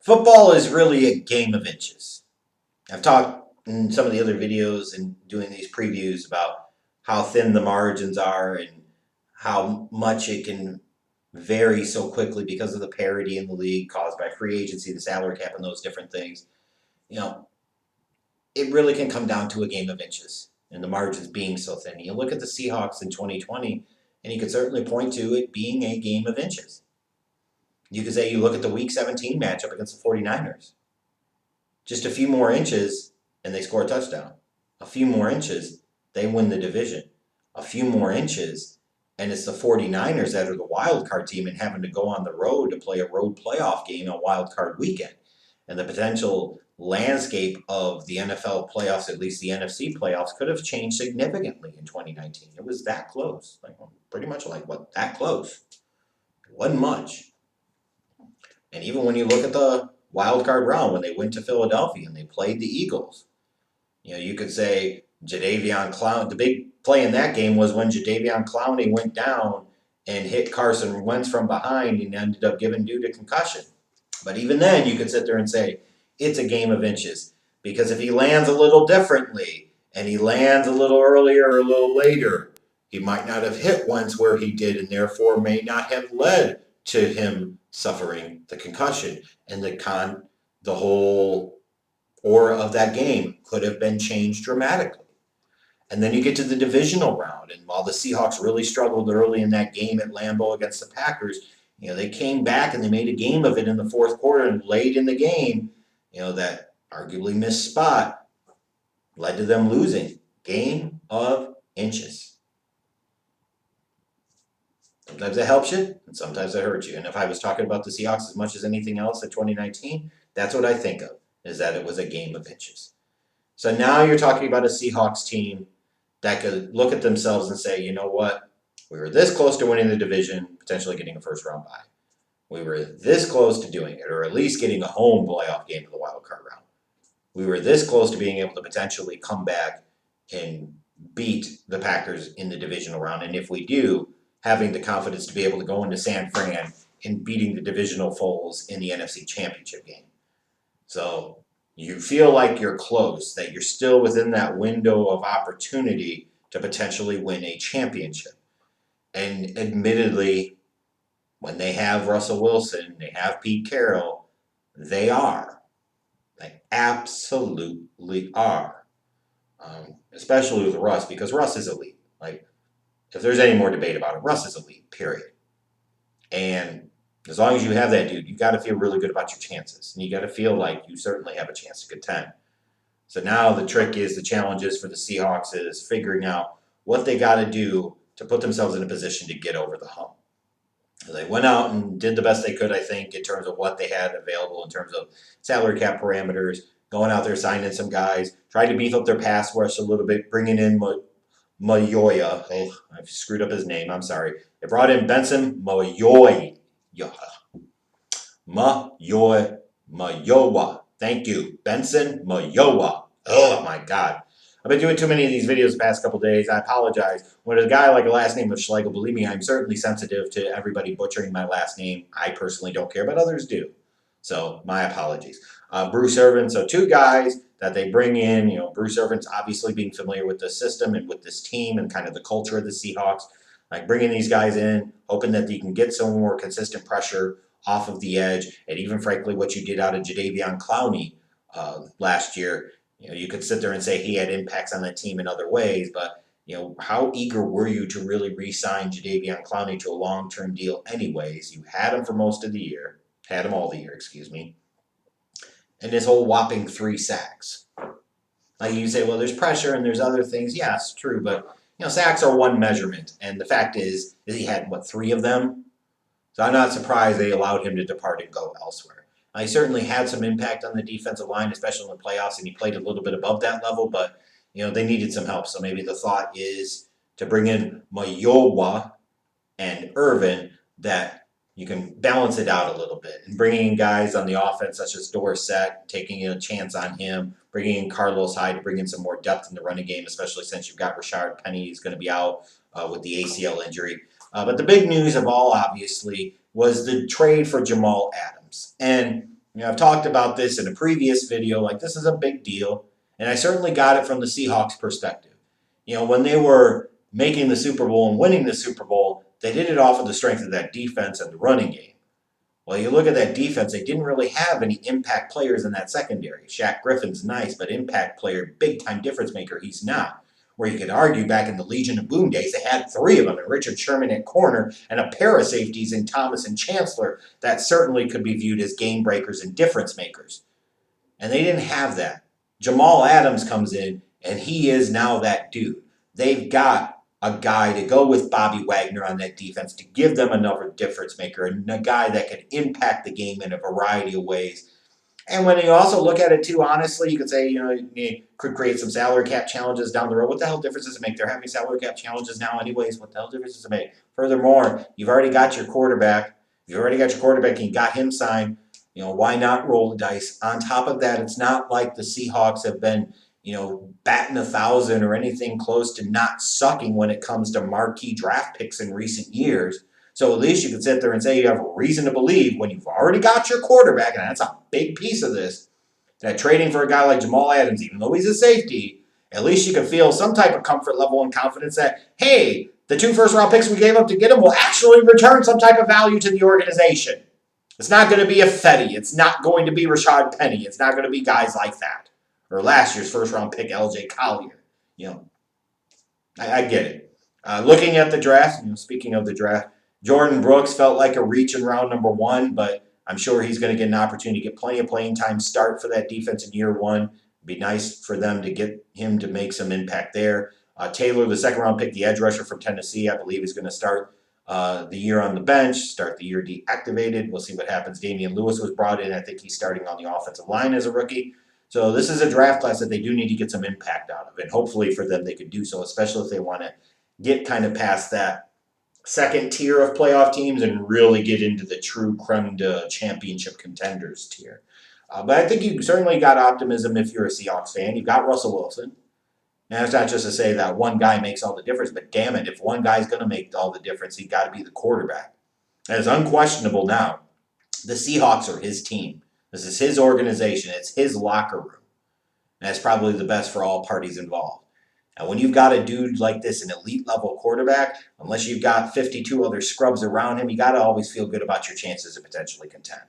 Football is really a game of inches. I've talked in some of the other videos and doing these previews about how thin the margins are and how much it can vary so quickly because of the parity in the league caused by free agency, the salary cap, and those different things. You know, it really can come down to a game of inches and the margins being so thin. You look at the Seahawks in 2020, and you could certainly point to it being a game of inches. You could say you look at the Week 17 matchup against the 49ers. Just a few more inches, and they score a touchdown. A few more inches, they win the division. A few more inches, and it's the 49ers that are the wild card team and having to go on the road to play a road playoff game on wild card weekend. And the potential landscape of the NFL playoffs, at least the NFC playoffs, could have changed significantly in 2019. It was that close, pretty much that close. It wasn't much. And even when you look at the wild card round when they went to Philadelphia and they played the Eagles, you could say Jadeveon Clowney. The big play in that game was when Jadeveon Clowney went down and hit Carson Wentz from behind and ended up giving dude a concussion. But even then, you could sit there and say it's a game of inches because if he lands a little differently and he lands a little earlier or a little later, he might not have hit Wentz where he did and therefore may not have led to him suffering the concussion, and the whole aura of that game could have been changed dramatically. And then you get to the divisional round, and while the Seahawks really struggled early in that game at Lambeau against the Packers, they came back and they made a game of it in the fourth quarter, and late in the game, that arguably missed spot led to them losing. Game of inches. Sometimes it helps you, and sometimes it hurts you. And if I was talking about the Seahawks as much as anything else in 2019, that's what I think of, is that it was a game of inches. So now you're talking about a Seahawks team that could look at themselves and say, you know what? We were this close to winning the division, potentially getting a first-round bye. We were this close to doing it, or at least getting a home playoff game in the wild card round. We were this close to being able to potentially come back and beat the Packers in the divisional round. And if we do, having the confidence to be able to go into San Fran and beating the divisional foes in the NFC Championship game. So you feel like you're close, that you're still within that window of opportunity to potentially win a championship. And admittedly, when they have Russell Wilson, they have Pete Carroll, they are. They absolutely are. Especially with Russ, because Russ is elite. If there's any more debate about it, Russ is elite, period. And as long as you have that dude, you got to feel really good about your chances. And you got to feel like you certainly have a chance to contend. So now the challenge is for the Seahawks is figuring out what they got to do to put themselves in a position to get over the hump. They went out and did the best they could, I think, in terms of what they had available in terms of salary cap parameters, going out there, signing some guys, trying to beef up their pass rush a little bit, bringing in Mayoya. Oh, I've screwed up his name. I'm sorry. They brought in Benson Mayoya. Mayowa. Thank you. Benson Mayowa. Oh, my God. I've been doing too many of these videos the past couple days. I apologize. When a guy like a last name of Schlegel, believe me, I'm certainly sensitive to everybody butchering my last name. I personally don't care, but others do. So my apologies. Bruce Irvin. So two guys that they bring in. Bruce Irvin's obviously being familiar with the system and with this team and kind of the culture of the Seahawks. Bringing these guys in, hoping that you can get some more consistent pressure off of the edge, and even frankly what you did out of Jadeveon Clowney last year. You could sit there and say he had impacts on that team in other ways, but how eager were you to really re-sign Jadeveon Clowney to a long-term deal anyways? You had him for most of the year, had him all the year, excuse me, and this whole whopping 3 sacks. You say, well, there's pressure and there's other things. Yes, true, but sacks are one measurement, and the fact is that he had, 3 of them? So I'm not surprised they allowed him to depart and go elsewhere. He certainly had some impact on the defensive line, especially in the playoffs, and he played a little bit above that level, but they needed some help. So maybe the thought is to bring in Mayowa and Irvin that you can balance it out a little bit. And bringing in guys on the offense such as Dorsett, taking a chance on him, bringing in Carlos Hyde to bring in some more depth in the running game, especially since you've got Rashard Penny who's going to be out with the ACL injury. But the big news of all, obviously, was the trade for Jamal Adams. And I've talked about this in a previous video, like this is a big deal. And I certainly got it from the Seahawks perspective. When they were making the Super Bowl and winning the Super Bowl, they did it off of the strength of that defense and the running game. Well, you look at that defense, they didn't really have any impact players in that secondary. Shaq Griffin's nice, but impact player, big-time difference maker, he's not. Where you could argue back in the Legion of Boom days, they had three of them, and Richard Sherman at corner, and a pair of safeties in Thomas and Chancellor that certainly could be viewed as game breakers and difference makers. And they didn't have that. Jamal Adams comes in, and he is now that dude. They've got a guy to go with Bobby Wagner on that defense to give them another difference maker and a guy that could impact the game in a variety of ways. And when you also look at it too, honestly, you could say, you could create some salary cap challenges down the road. What the hell difference does it make? They're having salary cap challenges now anyways. What the hell difference does it make? Furthermore, you've already got your quarterback. You've already got your quarterback and you got him signed. Why not roll the dice? On top of that, it's not like the Seahawks have been, batting 1,000 or anything close to not sucking when it comes to marquee draft picks in recent years. So at least you could sit there and say you have a reason to believe when you've already got your quarterback, and that's a big piece of this, that trading for a guy like Jamal Adams, even though he's a safety, at least you can feel some type of comfort level and confidence that, hey, the 2 first-round picks we gave up to get him will actually return some type of value to the organization. It's not going to be a Fetty. It's not going to be Rashad Penny. It's not going to be guys like that. Or last year's first-round pick, LJ Collier. I get it. Looking at the draft, speaking of the draft, Jordan Brooks felt like a reach in round number 1, but I'm sure he's going to get an opportunity to get plenty of playing time start for that defense in year 1. It'd be nice for them to get him to make some impact there. Taylor, the second-round pick, the edge rusher from Tennessee, I believe is going to start the year on the bench, start the year deactivated. We'll see what happens. Damian Lewis was brought in. I think he's starting on the offensive line as a rookie. So this is a draft class that they do need to get some impact out of. And hopefully for them they could do so, especially if they want to get kind of past that second tier of playoff teams and really get into the true creme de championship contenders tier. But I think you certainly got optimism if you're a Seahawks fan. You've got Russell Wilson. And it's not just to say that one guy makes all the difference, but damn it, if one guy's going to make all the difference, he's got to be the quarterback. And it's unquestionable now. The Seahawks are his team. This is his organization. It's his locker room. And that's probably the best for all parties involved. And when you've got a dude like this, an elite level quarterback, unless you've got 52 other scrubs around him, you got to always feel good about your chances to potentially contend.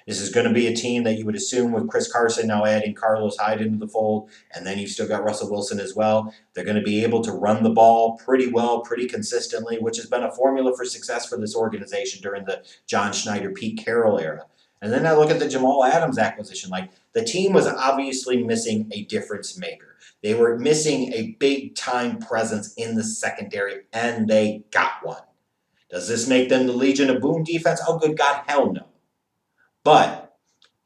This is going to be a team that you would assume with Chris Carson now adding Carlos Hyde into the fold, and then you've still got Russell Wilson as well. They're going to be able to run the ball pretty well, pretty consistently, which has been a formula for success for this organization during the John Schneider, Pete Carroll era. And then I look at the Jamal Adams acquisition. Like, the team was obviously missing a difference maker. They were missing a big-time presence in the secondary, and they got one. Does this make them the Legion of Boom defense? Oh, good God, hell no. But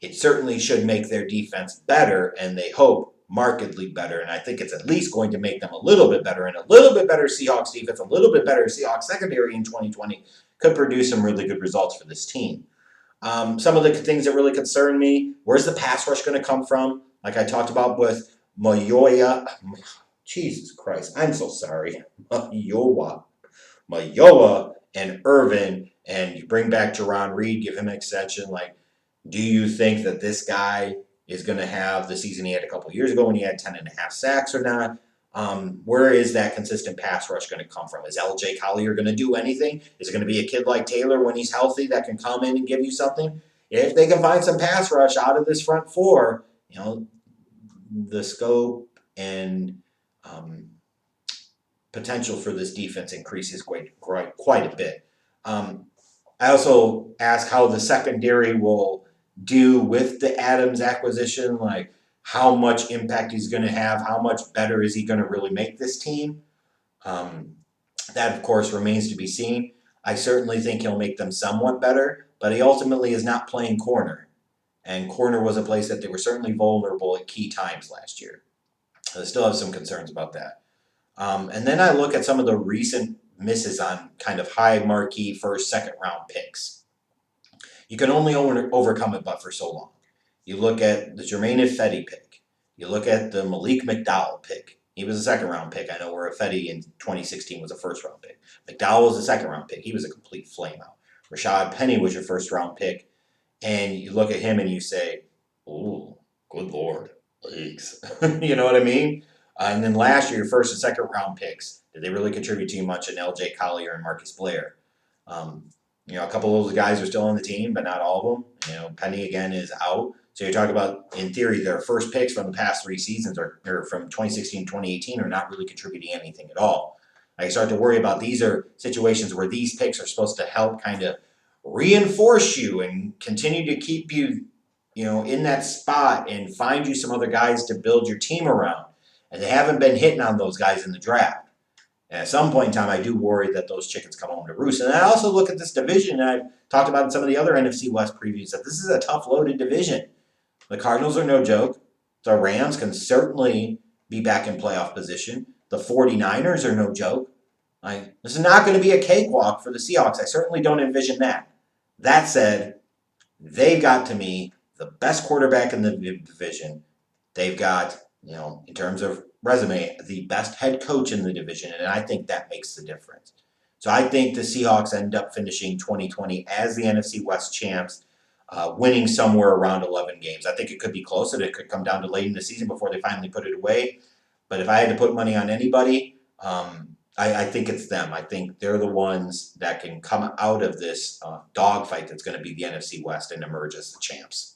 it certainly should make their defense better, and they hope markedly better. And I think it's at least going to make them a little bit better, and a little bit better Seahawks defense, a little bit better Seahawks secondary in 2020 could produce some really good results for this team. Some of the things that really concern me, where's the pass rush going to come from? Like I talked about with Mayowa. Jesus Christ, I'm so sorry. Mayowa and Irvin, and you bring back Jerron Reed, give him an extension. Like, do you think that this guy is going to have the season he had a couple years ago when he had 10.5 sacks or not? Where is that consistent pass rush going to come from? Is LJ Collier going to do anything? Is it going to be a kid like Taylor when he's healthy that can come in and give you something? If they can find some pass rush out of this front four, the scope and potential for this defense increases quite a bit. I also ask how the secondary will do with the Adams acquisition, like how much impact he's going to have, how much better is he going to really make this team. That, of course, remains to be seen. I certainly think he'll make them somewhat better, but he ultimately is not playing corner. And corner was a place that they were certainly vulnerable at key times last year. I still have some concerns about that. And then I look at some of the recent misses on kind of high marquee first, second round picks. You can only overcome it but for so long. You look at the Jermaine Ifedi pick. You look at the Malik McDowell pick. He was a second round pick. I know where Ifedi in 2016 was a first round pick. McDowell was a second round pick. He was a complete flameout. Rashad Penny was your first round pick and you look at him and you say, "Ooh, good lord, leagues." You know what I mean? And then last year, your first and second round picks, did they really contribute too much? In L.J. Collier and Marcus Blair. Um, a couple of those guys are still on the team, but not all of them. Penny again is out. So you're talking about, in theory, their first picks from the past 3 seasons or from 2016 to 2018 are not really contributing anything at all. I start to worry about these are situations where these picks are supposed to help kind of reinforce you and continue to keep you, in that spot and find you some other guys to build your team around. And they haven't been hitting on those guys in the draft. And at some point in time, I do worry that those chickens come home to roost. And I also look at this division, and I've talked about in some of the other NFC West previews, that this is a tough loaded division. The Cardinals are no joke. The Rams can certainly be back in playoff position. The 49ers are no joke. This is not going to be a cakewalk for the Seahawks. I certainly don't envision that. That said, they've got, to me, the best quarterback in the division. They've got, in terms of resume, the best head coach in the division, and I think that makes the difference. So I think the Seahawks end up finishing 2020 as the NFC West champs, winning somewhere around 11 games. I think it could be closer. It could come down to late in the season before they finally put it away. But if I had to put money on anybody, I think it's them. I think they're the ones that can come out of this dogfight that's going to be the NFC West and emerge as the champs.